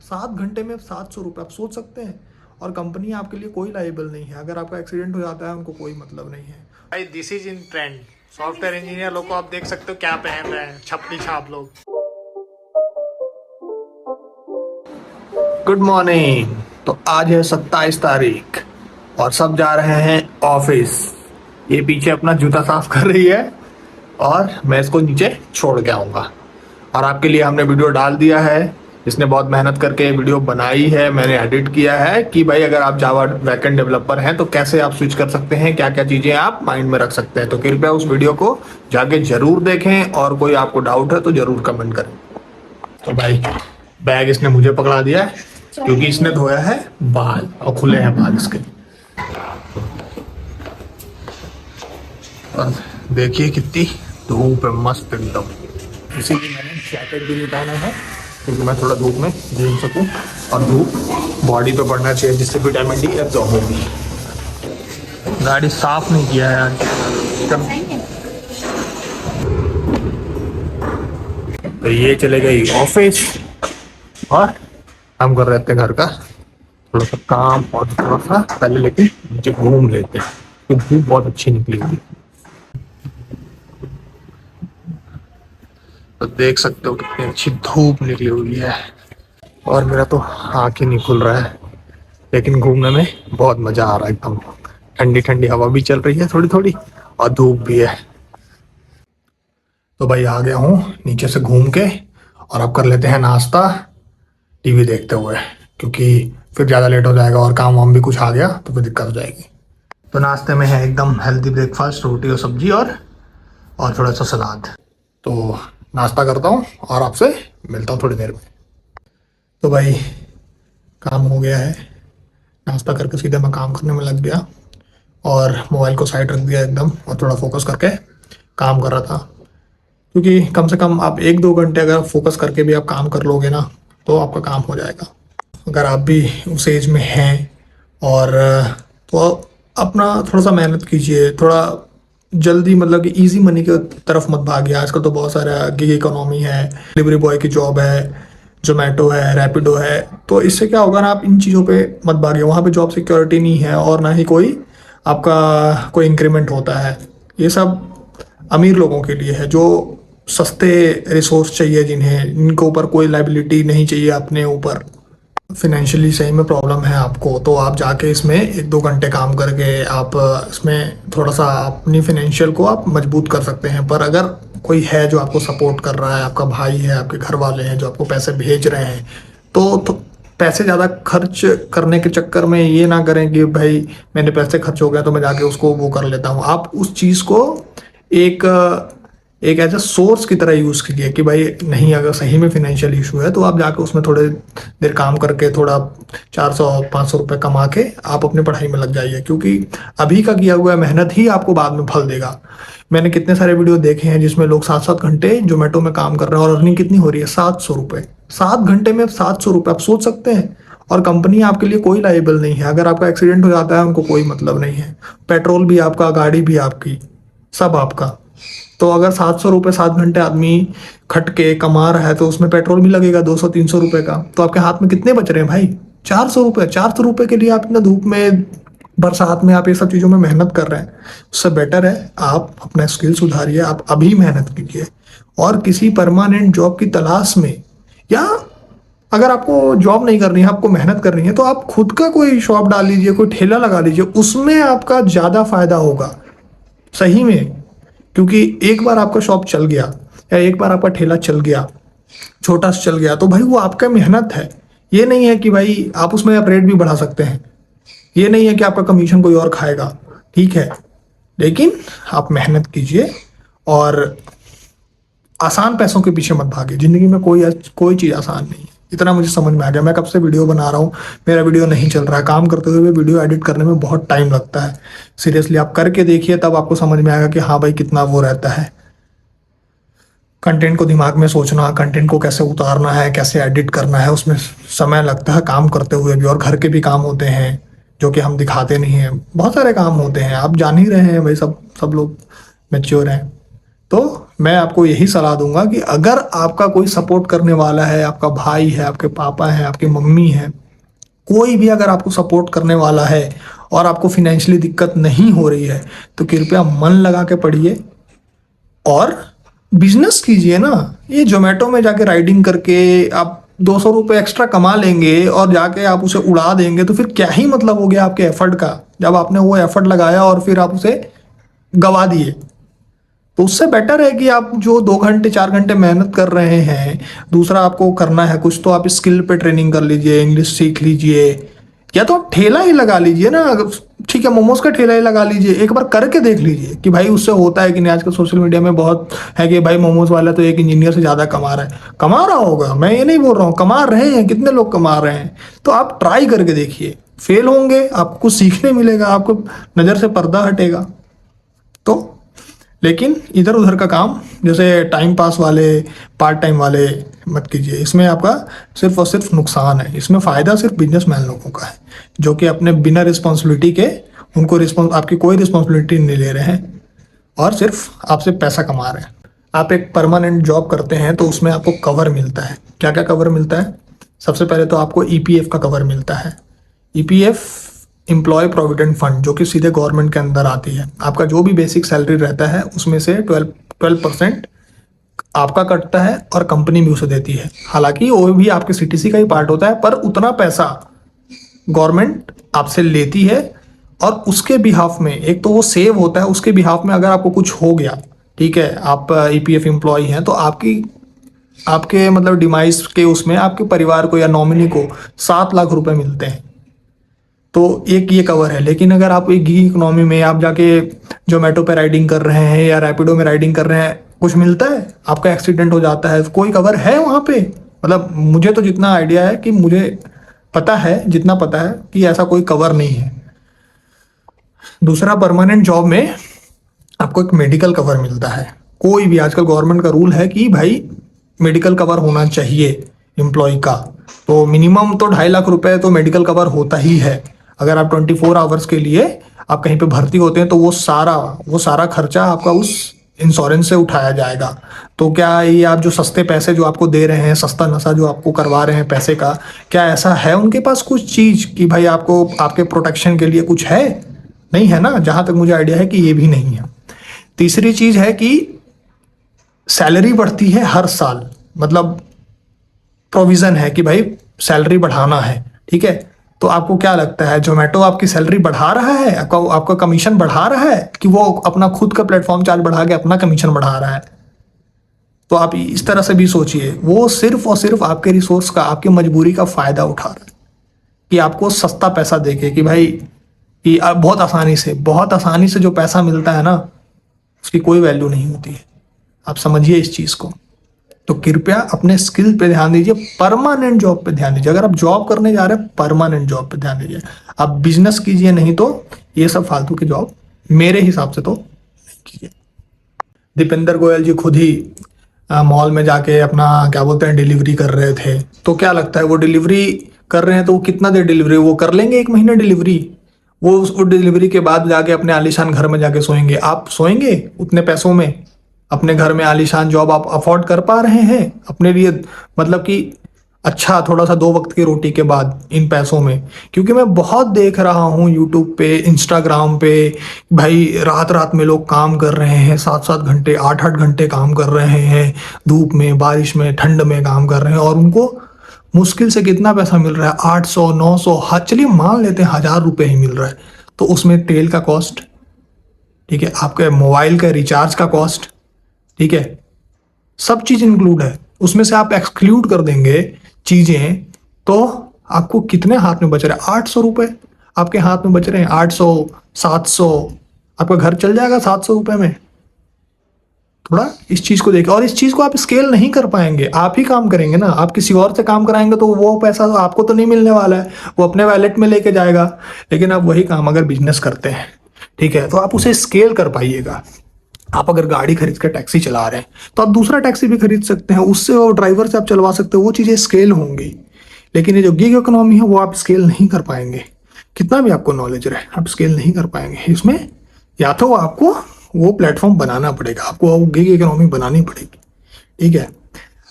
7 घंटे में 700 रुपये, आप सोच सकते हैं। और कंपनी आपके लिए कोई लाइबल नहीं है, अगर आपका एक्सीडेंट हो जाता है उनको कोई मतलब नहीं है भाई। This is in trend. Software engineer लोग को आप देख सकते हो क्या पहन रहे हैं, छपरी छाप लोग। Good morning. तो आज है 27 तारीख और सब जा रहे हैं ऑफिस। ये पीछे अपना जूता साफ कर रही है और मैं इसको नीचे छोड़ के आऊँगा। और आपके लिए हमने वीडियो डाल दिया है, इसने बहुत मेहनत करके वीडियो बनाई है, मैंने एडिट किया है कि भाई अगर आप जावा बैकएंड डेवलपर हैं तो कैसे आप स्विच कर सकते हैं, क्या क्या चीज़ें आप माइंड में रख सकते हैं। तो कृपया उस वीडियो को जाके जरूर देखें और कोई आपको डाउट है तो जरूर कमेंट करें। तो भाई बैग इसने मुझे पकड़ा दिया है क्योंकि इसने धोया है बाल और खुले हैं बाल इसके। और देखिए कितनी धूप है, मस्त एकदम। इसीलिए मैंने जैकेट भी नहीं पहना है क्योंकि मैं थोड़ा धूप में घूम सकूं और धूप बॉडी पे पड़ना चाहिए जिससे विटामिन डी एब्जॉर्ब होगी। गाड़ी साफ नहीं किया है आज। तो ये चले गई ऑफिस और हम कर रहे थे घर का थोड़ा सा काम और थोड़ा सा पहले लेकिन नीचे घूम लेते हैं क्योंकि धूप बहुत अच्छी निकली हुई। तो देख सकते हो कितनी अच्छी धूप निकली हुई है और मेरा तो आँख ही नहीं खुल रहा है, लेकिन घूमने में बहुत मजा आ रहा है एकदम। ठंडी ठंडी हवा भी चल रही है थोड़ी थोड़ी और धूप भी है। तो भाई आ गया हूँ नीचे से घूम के और अब कर लेते हैं नाश्ता टीवी देखते हुए, क्योंकि फिर ज़्यादा लेट हो जाएगा और काम वाम भी कुछ आ गया तो फिर दिक्कत हो जाएगी। तो नाश्ते में है एकदम हेल्दी ब्रेकफास्ट, रोटी और सब्जी और थोड़ा सा सलाद। तो नाश्ता करता हूँ और आपसे मिलता हूँ थोड़ी देर में। तो भाई काम हो गया है, नाश्ता करके सीधे मैं काम करने में लग गया और मोबाइल को साइड रख दिया एकदम और थोड़ा फोकस करके काम कर रहा था। क्योंकि कम से कम आप 1-2 घंटे अगर फोकस करके भी आप काम कर लोगे ना तो आपका काम हो जाएगा। अगर आप भी उस एज में हैं और तो अपना थोड़ा सा मेहनत कीजिए, थोड़ा जल्दी मतलब कि इजी मनी की तरफ मत भागिए। आजकल तो बहुत सारा गिग इकोनॉमी है, डिलीवरी बॉय की जॉब है, जोमेटो है, रैपिडो है। तो इससे क्या होगा ना, आप इन चीज़ों पे मत भागिए, वहाँ पे जॉब सिक्योरिटी नहीं है और ना ही कोई आपका कोई इंक्रीमेंट होता है। ये सब अमीर लोगों के लिए है जो सस्ते रिसोर्स चाहिए, जिन्हें इनके ऊपर कोई लाइबिलिटी नहीं चाहिए अपने ऊपर। फिनेंशियली सही में प्रॉब्लम है आपको तो आप जाके इसमें 1-2 घंटे काम करके आप इसमें थोड़ा सा अपनी फिनेंशियल को आप मजबूत कर सकते हैं। पर अगर कोई है जो आपको सपोर्ट कर रहा है, आपका भाई है, आपके घर वाले हैं जो आपको पैसे भेज रहे हैं, तो पैसे ज़्यादा खर्च करने के चक्कर में ये ना करें कि भाई मैंने पैसे खर्च हो गया तो मैं जाके उसको वो कर लेता हूँ। आप उस चीज़ को एक एक एज ए सोर्स की तरह यूज़ कीजिए कि भाई नहीं, अगर सही में फिनेंशियल इशू है तो आप जाके उसमें थोड़े देर काम करके थोड़ा 400-500 रुपये कमा के आप अपनी पढ़ाई में लग जाइए, क्योंकि अभी का किया हुआ मेहनत ही आपको बाद में फल देगा। मैंने कितने सारे वीडियो देखे हैं जिसमें लोग 7-7 घंटे जोमेटो में काम कर रहे हैं और अर्निंग कितनी हो रही है, 700 रुपये। 7 घंटे में 700 रुपये, आप सोच सकते हैं। और कंपनी आपके लिए कोई लाइबल नहीं है, अगर आपका एक्सीडेंट हो जाता है उनको कोई मतलब नहीं है। पेट्रोल भी आपका, गाड़ी भी आपकी, सब आपका। तो अगर 700 रुपये 7 घंटे आदमी खट के कमा रहा है तो उसमें पेट्रोल भी लगेगा 200-300 रुपये का। तो आपके हाथ में कितने बच रहे हैं भाई, 400 रुपये। 400 रुपये के लिए आप इतना धूप में, बरसात में आप ये सब चीज़ों में मेहनत कर रहे हैं। उससे बेटर है आप अपना स्किल सुधारिए, आप अभी मेहनत कीजिए और किसी परमानेंट जॉब की तलाश में, या अगर आपको जॉब नहीं करनी है, आपको मेहनत करनी है, तो आप खुद का कोई शॉप डाल लीजिए, कोई ठेला लगा लीजिए, उसमें आपका ज़्यादा फायदा होगा सही में। क्योंकि एक बार आपका शॉप चल गया या एक बार आपका ठेला चल गया, छोटा सा चल गया, तो भाई वो आपका मेहनत है। ये नहीं है कि भाई आप उसमें आप रेट भी बढ़ा सकते हैं, ये नहीं है कि आपका कमीशन कोई और खाएगा, ठीक है, लेकिन आप मेहनत कीजिए और आसान पैसों के पीछे मत भागे। जिंदगी में कोई चीज़ आसान नहीं है, इतना मुझे समझ में आ गया। मैं कब से वीडियो बना रहा हूँ, मेरा वीडियो नहीं चल रहा है। काम करते हुए वीडियो एडिट करने में बहुत टाइम लगता है। सीरियसली आप करके देखिए, तब आपको समझ में आएगा कि हाँ भाई कितना वो रहता है। कंटेंट को दिमाग में सोचना, कंटेंट को कैसे उतारना है, कैसे एडिट करना है, उसमें समय लगता है काम करते हुए भी। और घर के भी काम होते हैं जो कि हम दिखाते नहीं हैं, बहुत सारे काम होते हैं, आप जान ही रहे हैं भाई। सब लोग मैच्योर हैं। तो मैं आपको यही सलाह दूंगा कि अगर आपका कोई सपोर्ट करने वाला है, आपका भाई है, आपके पापा है, आपकी मम्मी है, कोई भी अगर आपको सपोर्ट करने वाला है और आपको फाइनेंशियली दिक्कत नहीं हो रही है, तो कृपया मन लगा के पढ़िए और बिजनेस कीजिए ना। ये जोमेटो में जाके राइडिंग करके आप 200 रुपये एक्स्ट्रा कमा लेंगे और जाके आप उसे उड़ा देंगे, तो फिर क्या ही मतलब हो गया आपके एफर्ट का, जब आपने वो एफर्ट लगाया और फिर आप उसे गवा दिए। तो उससे बेटर है कि आप जो 2 घंटे 4 घंटे मेहनत कर रहे हैं, दूसरा आपको करना है कुछ, तो आप स्किल पे ट्रेनिंग कर लीजिए, इंग्लिश सीख लीजिए, या तो आप ठेला ही लगा लीजिए ना। ठीक है, मोमोज का ठेला ही लगा लीजिए, एक बार करके देख लीजिए कि भाई उससे होता है कि नहीं। आजकल सोशल मीडिया में बहुत है कि भाई मोमोज वाला तो एक इंजीनियर से ज़्यादा कमा रहा है। कमा रहा होगा, मैं ये नहीं बोल रहा हूँ, कमा रहे हैं, कितने लोग कमा रहे हैं। तो आप ट्राई करके देखिए, फेल होंगे, आपको कुछ सीखने मिलेगा, आपको नज़र से पर्दा हटेगा। तो लेकिन इधर उधर का काम, जैसे टाइम पास वाले, पार्ट टाइम वाले मत कीजिए। इसमें आपका सिर्फ और सिर्फ नुकसान है। इसमें फ़ायदा सिर्फ बिजनेसमैन लोगों का है, जो कि अपने बिना रिस्पॉन्सिबिलिटी के, उनको आपकी कोई रिस्पॉन्सिबिलिटी नहीं ले रहे हैं और सिर्फ आपसे पैसा कमा रहे हैं। आप एक परमानेंट जॉब करते हैं तो उसमें आपको कवर मिलता है। क्या क्या कवर मिलता है? सबसे पहले तो आपको ईपीएफ का कवर मिलता है। ईपीएफ, एम्प्लॉय प्रोविडेंट फंड, जो कि सीधे गवर्नमेंट के अंदर आती है। आपका जो भी बेसिक सैलरी रहता है उसमें से 12% आपका कटता है और कंपनी भी उसे देती है। हालांकि वो भी आपके सीटीसी का ही पार्ट होता है, पर उतना पैसा गवर्नमेंट आपसे लेती है। और उसके बिहाफ में एक तो वो सेव होता है, उसके बिहाफ में अगर आपको कुछ हो गया, ठीक है, आप ईपीएफ एम्प्लॉय हैं, तो आपके मतलब डिमाइस के उसमें आपके परिवार को या नॉमिनी को 7 लाख रुपए मिलते हैं। तो एक ये कवर है। लेकिन अगर आप एक गिग इकोनॉमी में आप जाके जोमेटो पे राइडिंग कर रहे हैं या रैपिडो में राइडिंग कर रहे हैं, कुछ मिलता है? आपका एक्सीडेंट हो जाता है, कोई कवर है वहाँ पे? मतलब मुझे तो जितना आइडिया है, कि मुझे पता है, जितना पता है कि ऐसा कोई कवर नहीं है। दूसरा, परमानेंट जॉब में आपको एक मेडिकल कवर मिलता है। कोई भी, आजकल गवर्नमेंट का रूल है कि भाई मेडिकल कवर होना चाहिए एम्प्लॉय का। तो मिनिमम तो 2.5 लाख रुपए तो मेडिकल कवर होता ही है। अगर आप 24 आवर्स के लिए आप कहीं पे भर्ती होते हैं, तो वो सारा खर्चा आपका उस इंश्योरेंस से उठाया जाएगा। तो क्या ये आप जो सस्ते पैसे जो आपको दे रहे हैं, सस्ता नशा जो आपको करवा रहे हैं पैसे का, क्या ऐसा है उनके पास कुछ चीज कि भाई आपको आपके प्रोटेक्शन के लिए कुछ है? नहीं है ना, जहां तक मुझे आइडिया है कि ये भी नहीं है। तीसरी चीज है कि सैलरी बढ़ती है हर साल, मतलब प्रोविजन है कि भाई सैलरी बढ़ाना है, ठीक है। तो आपको क्या लगता है, जोमेटो आपकी सैलरी बढ़ा रहा है, आपका कमीशन बढ़ा रहा है, कि वो अपना खुद का प्लेटफॉर्म चार्ज बढ़ा के अपना कमीशन बढ़ा रहा है? तो आप इस तरह से भी सोचिए, वो सिर्फ और सिर्फ आपके रिसोर्स का, आपकी मजबूरी का फायदा उठा रहा है कि आपको सस्ता पैसा देके, कि भाई कि बहुत आसानी से जो पैसा मिलता है ना, उसकी कोई वैल्यू नहीं होती है। आप समझिए इस चीज को। तो कृपया अपने स्किल पे ध्यान दीजिए, परमानेंट जॉब पे ध्यान दीजिए। अगर आप जॉब करने जा रहे हैं, परमानेंट जॉब पे ध्यान दीजिए। आप बिजनेस कीजिए, नहीं तो ये सब फालतू की जॉब मेरे हिसाब से तो नहीं कीजिए। दीपेंद्र गोयल जी खुद ही मॉल में जाके अपना क्या बोलते हैं डिलीवरी कर रहे थे। तो क्या लगता है, वो डिलीवरी कर रहे हैं तो वो कितना देर डिलीवरी, वो कर लेंगे 1 महीने डिलीवरी। वो डिलीवरी के बाद जाके अपने आलीशान घर में जाके सोएंगे। आप सोएंगे उतने पैसों में? अपने घर में आलीशान जॉब आप अफोर्ड कर पा रहे हैं अपने लिए? मतलब कि अच्छा, थोड़ा सा 2 वक्त की रोटी के बाद इन पैसों में? क्योंकि मैं बहुत देख रहा हूँ यूट्यूब पे, इंस्टाग्राम पे, भाई रात रात में लोग काम कर रहे हैं, 7-7 घंटे 8-8 घंटे काम कर रहे हैं, धूप में, बारिश में, ठंड में काम कर रहे हैं, और उनको मुश्किल से कितना पैसा मिल रहा है? 800-900, हाँ चलिए मान लेते हैं 1000 रुपये ही मिल रहा है। तो उसमें तेल का कॉस्ट, ठीक है, आपके मोबाइल का रिचार्ज का कॉस्ट, ठीक है, सब चीज इंक्लूड है। उसमें से आप एक्सक्लूड कर देंगे चीजें, तो आपको कितने हाथ में बच रहे हैं? 800 रुपये आपके हाथ में बच रहे हैं। 800-700, आपका घर चल जाएगा 700 रुपये में। थोड़ा इस चीज को देखिए। और इस चीज को आप स्केल नहीं कर पाएंगे, आप ही काम करेंगे ना। आप किसी और से काम कराएंगे तो वो पैसा तो आपको तो नहीं मिलने वाला है, वो अपने वैलेट में लेके जाएगा। लेकिन आप वही काम अगर बिजनेस करते हैं, ठीक है, तो आप उसे स्केल कर पाइएगा। आप अगर गाड़ी खरीद कर टैक्सी चला रहे हैं, तो आप दूसरा टैक्सी भी खरीद सकते हैं, उससे और ड्राइवर से आप चलवा सकते हो, वो चीज़ें स्केल होंगी। लेकिन ये जो गिग इकोनॉमी है, वो आप स्केल नहीं कर पाएंगे। कितना भी आपको नॉलेज रहे, आप स्केल नहीं कर पाएंगे इसमें। या तो आपको वो प्लेटफॉर्म बनाना पड़ेगा आपको, वो गिग इकोनॉमी बनानी पड़ेगी, ठीक है।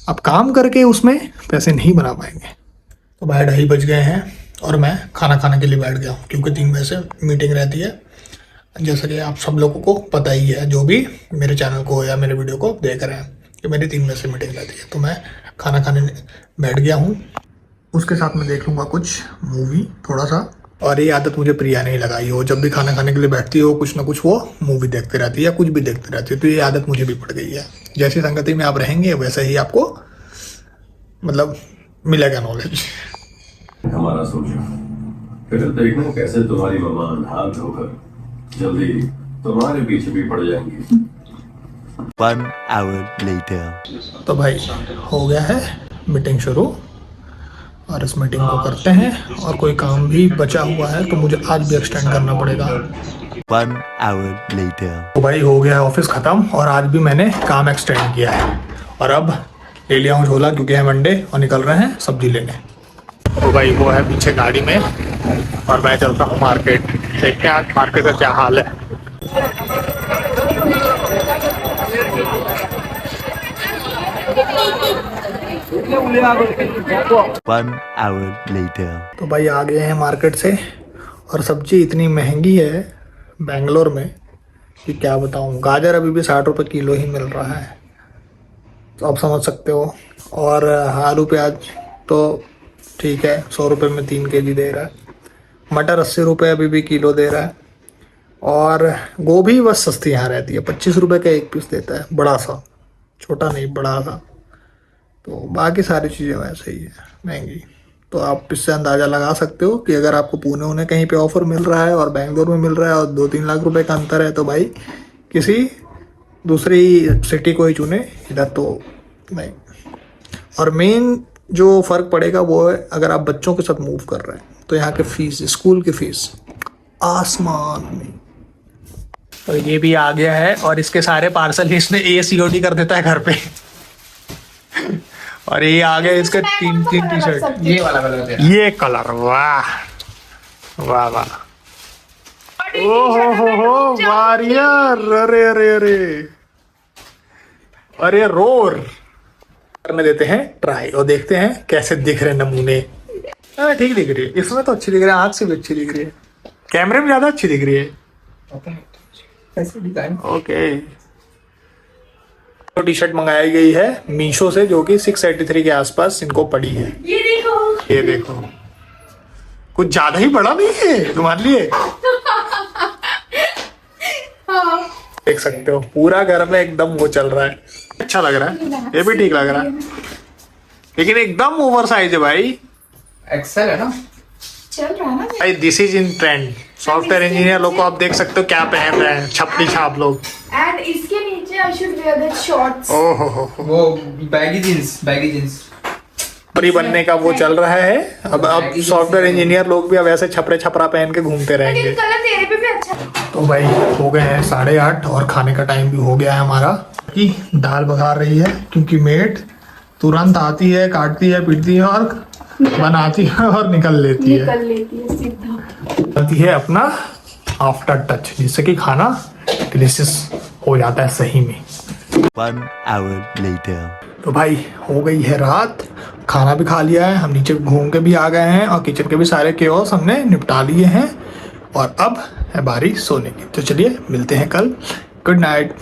आप काम करके उसमें पैसे नहीं बना पाएंगे। तो भाई 2:30 बज गए हैं और मैं खाना खाने के लिए बैठ गया हूँ, क्योंकि 3 बजे से मीटिंग रहती है, जैसा कि आप सब लोगों को पता ही है, जो भी मेरे चैनल को या मेरे वीडियो को देख रहे हैं, कि मेरी 3 बजे से मीटिंग रहती है। तो मैं खाना खाने बैठ गया हूँ, उसके साथ में देख लूँगा कुछ मूवी थोड़ा सा। और ये आदत मुझे प्रिया नहीं लगाई हो, जब भी खाना खाने के लिए बैठती हो कुछ ना कुछ वो मूवी देखते रहती है या कुछ भी देखते रहती है, तो ये आदत मुझे भी पड़ गई है। जैसी संगति में आप रहेंगे वैसे ही आपको मतलब मिलेगा नॉलेज। हमारा सोचो, फिर देखना कैसे तुम्हारी मम्मा हाथ धोकर जल्दी तुम्हारे पीछे भी पड़ जाएंगी। 1 hour later. तो भाई हो गया है मीटिंग शुरू, और इस मीटिंग को करते हैं, और कोई काम भी बचा हुआ है तो मुझे आज भी एक्सटेंड करना पड़ेगा। 1 hour later. तो भाई हो गया है ऑफिस ख़त्म, और आज भी मैंने काम एक्सटेंड किया है, और अब ले लिया हूँ झोला क्योंकि है मंडे और निकल रहे हैं सब्जी लेने। तो भाई वो है पीछे गाड़ी में, और मैं चलता हूँ मार्केट, देखते हैं आज मार्केट का क्या हाल है। 1 hour later. तो भाई आ गए हैं मार्केट से, और सब्जी इतनी महंगी है बेंगलोर में कि क्या बताऊँ। गाजर अभी भी 60 रुपये किलो ही मिल रहा है, तो आप समझ सकते हो। और आलू प्याज तो ठीक है, 100 रुपये में 3 kg दे रहा है। मटर 80 रुपये अभी भी किलो दे रहा है, और गोभी बस सस्ती यहाँ रहती है, 25 रुपये का 1 पीस देता है, बड़ा सा, छोटा नहीं बड़ा सा। तो बाकी सारी चीज़ें वैसे ही है महंगी। तो आप इससे अंदाज़ा लगा सकते हो कि अगर आपको पुणे उन्हें कहीं पे ऑफ़र मिल रहा है और बेंगलोर में मिल रहा है और 2-3 लाख रुपए का अंतर है, तो भाई किसी दूसरी सिटी को ही चुने, इधर तो नहीं। और मेन जो फ़र्क पड़ेगा वो है अगर आप बच्चों के साथ मूव कर रहे हैं, तो यहाँ के फ़ीस, स्कूल की फ़ीस आसमान में। तो ये भी आ गया है, और इसके सारे पार्सल इसने COD कर देता है घर पे। और ये आ गया इसका 3 टी शर्ट, ये वाला कलर है। ये कलर, वाह वाह वाह, ओ हो वारियर, अरे अरे अरे अरे रोर करने देते हैं ट्राई, और देखते हैं कैसे दिख रहे नमूने। ठीक दिख रही है, इसमें तो अच्छी दिख रही है, आँख से भी अच्छी दिख रही है, कैमरे में ज्यादा अच्छी दिख रही है। ऐसे डिजाइन ओके। तो टी शर्ट मंगाई गई है मीशो से, जो कि 683 के आसपास इनको पड़ी है। ये देखो कुछ ज्यादा ही बड़ा नहीं है तुम्हारे लिए। देख सकते हो पूरा घर में एकदम वो चल रहा है, अच्छा लग रहा है, ये भी ठीक लग रहा है, लेकिन एकदम ओवर साइज है भाई। एक्सेल है ना, चल रहा है ना। भाई this is in trend. Software engineer लोग को आप देख सकते हो क्या पहन रहे हैं, छपड़ी छाप लोग। एंड इसके नीचे I should wear that shorts. ओहो वो बैगी जींस परी बनने का वो चल रहा है। अब सॉफ्टवेयर इंजीनियर लोग भी अब ऐसे छपरे छपरा पहन के घूमते रहेंगे। कलर तेरे पे भी अच्छा है। तो भाई हो गए हैं 8:30 और खाने का टाइम भी हो गया है हमारा। कि दाल बघार रही है क्योंकि मेड तुरंत आती है, काटती है, पीटती है और बनाती है और निकल लेती है सीधा। करती है अपना आफ्टर टच, जिससे कि खाना डिलीशियस हो जाता है सही में। 1 hour later. तो भाई हो गई है रात, खाना भी खा लिया है, हम नीचे घूम के भी आ गए हैं और किचन के भी सारे केओस हमने निपटा लिए हैं, और अब है बारी सोने की। तो चलिए मिलते हैं कल। Good night.